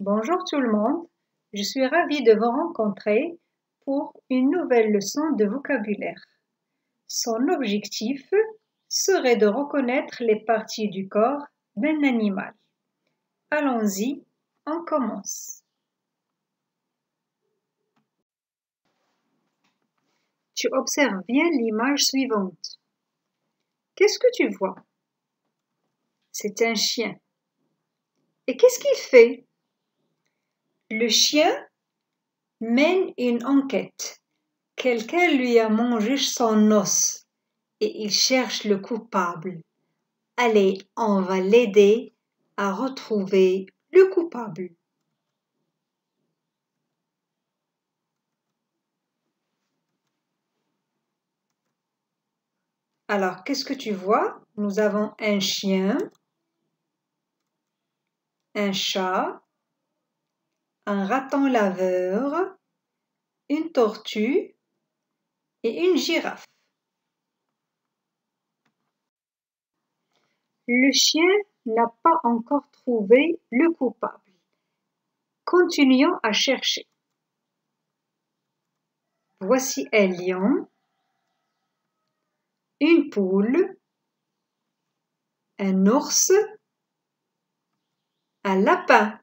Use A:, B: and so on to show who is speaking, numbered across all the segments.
A: Bonjour tout le monde, je suis ravie de vous rencontrer pour une nouvelle leçon de vocabulaire. Son objectif serait de reconnaître les parties du corps d'un animal. Allons-y, on commence. Tu observes bien l'image suivante. Qu'est-ce que tu vois? C'est un chien. Et qu'est-ce qu'il fait? Le chien mène une enquête. Quelqu'un lui a mangé son os et il cherche le coupable. Allez, on va l'aider à retrouver le coupable. Alors, qu'est-ce que tu vois? Nous avons un chien, un chat, un raton laveur, une tortue et une girafe. Le chien n'a pas encore trouvé le coupable. Continuons à chercher. Voici un lion, une poule, un ours, un lapin,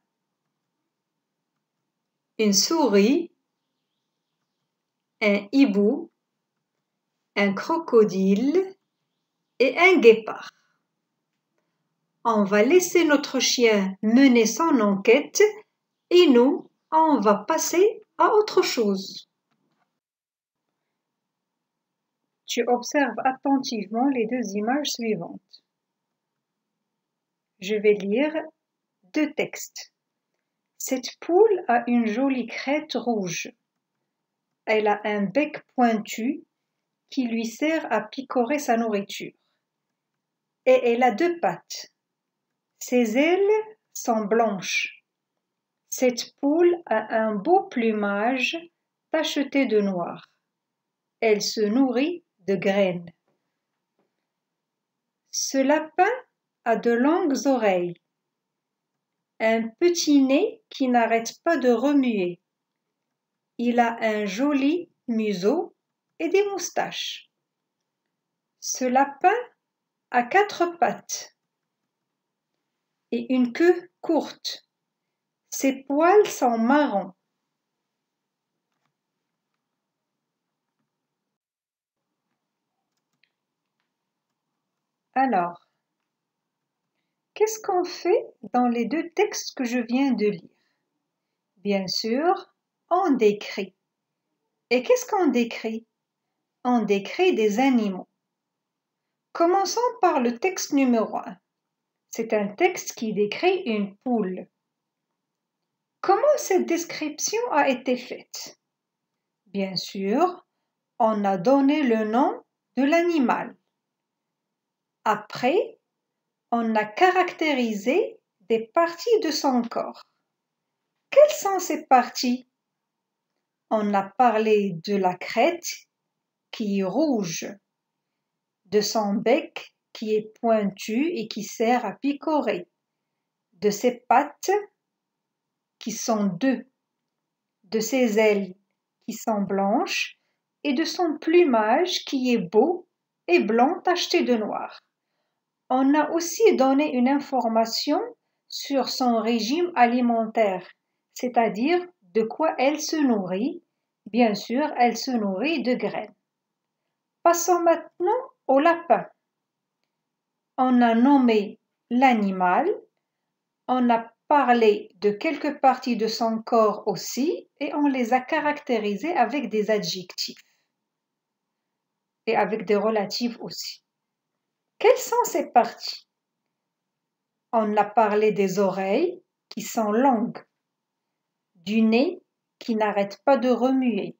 A: une souris, un hibou, un crocodile et un guépard. On va laisser notre chien mener son enquête et nous, on va passer à autre chose. Tu observes attentivement les deux images suivantes. Je vais lire deux textes. Cette poule a une jolie crête rouge. Elle a un bec pointu qui lui sert à picorer sa nourriture. Et elle a deux pattes. Ses ailes sont blanches. Cette poule a un beau plumage tacheté de noir. Elle se nourrit de graines. Ce lapin a de longues oreilles, un petit nez qui n'arrête pas de remuer. Il a un joli museau et des moustaches. Ce lapin a quatre pattes et une queue courte. Ses poils sont marrons. Alors, qu'est-ce qu'on fait dans les deux textes que je viens de lire? Bien sûr, on décrit. Et qu'est-ce qu'on décrit? On décrit des animaux. Commençons par le texte numéro 1. C'est un texte qui décrit une poule. Comment cette description a été faite? Bien sûr, on a donné le nom de l'animal. Après, on a caractérisé des parties de son corps. Quelles sont ces parties? On a parlé de la crête qui est rouge, de son bec qui est pointu et qui sert à picorer, de ses pattes qui sont deux, de ses ailes qui sont blanches et de son plumage qui est beau et blanc tacheté de noir. On a aussi donné une information sur son régime alimentaire, c'est-à-dire de quoi elle se nourrit. Bien sûr, elle se nourrit de graines. Passons maintenant au lapin. On a nommé l'animal, on a parlé de quelques parties de son corps aussi et on les a caractérisées avec des adjectifs et avec des relatifs aussi. Quelles sont ces parties? On a parlé des oreilles qui sont longues, du nez qui n'arrête pas de remuer,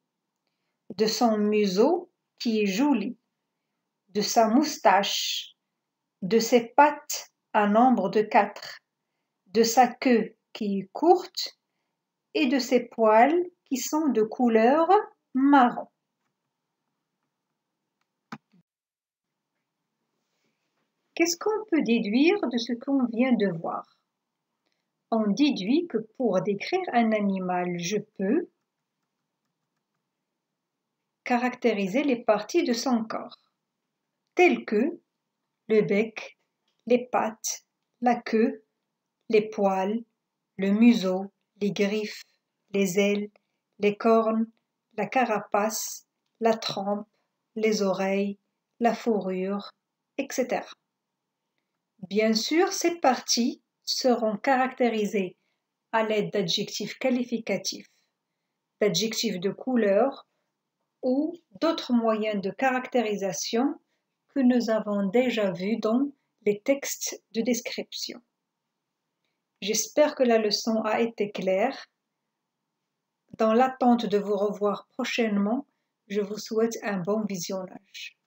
A: de son museau qui est joli, de sa moustache, de ses pattes à nombre de 4, de sa queue qui est courte et de ses poils qui sont de couleur marron. Qu'est-ce qu'on peut déduire de ce qu'on vient de voir? On déduit que pour décrire un animal, je peux caractériser les parties de son corps, telles que le bec, les pattes, la queue, les poils, le museau, les griffes, les ailes, les cornes, la carapace, la trempe, les oreilles, la fourrure, etc. Bien sûr, ces parties seront caractérisées à l'aide d'adjectifs qualificatifs, d'adjectifs de couleur ou d'autres moyens de caractérisation que nous avons déjà vus dans les textes de description. J'espère que la leçon a été claire. Dans l'attente de vous revoir prochainement, je vous souhaite un bon visionnage.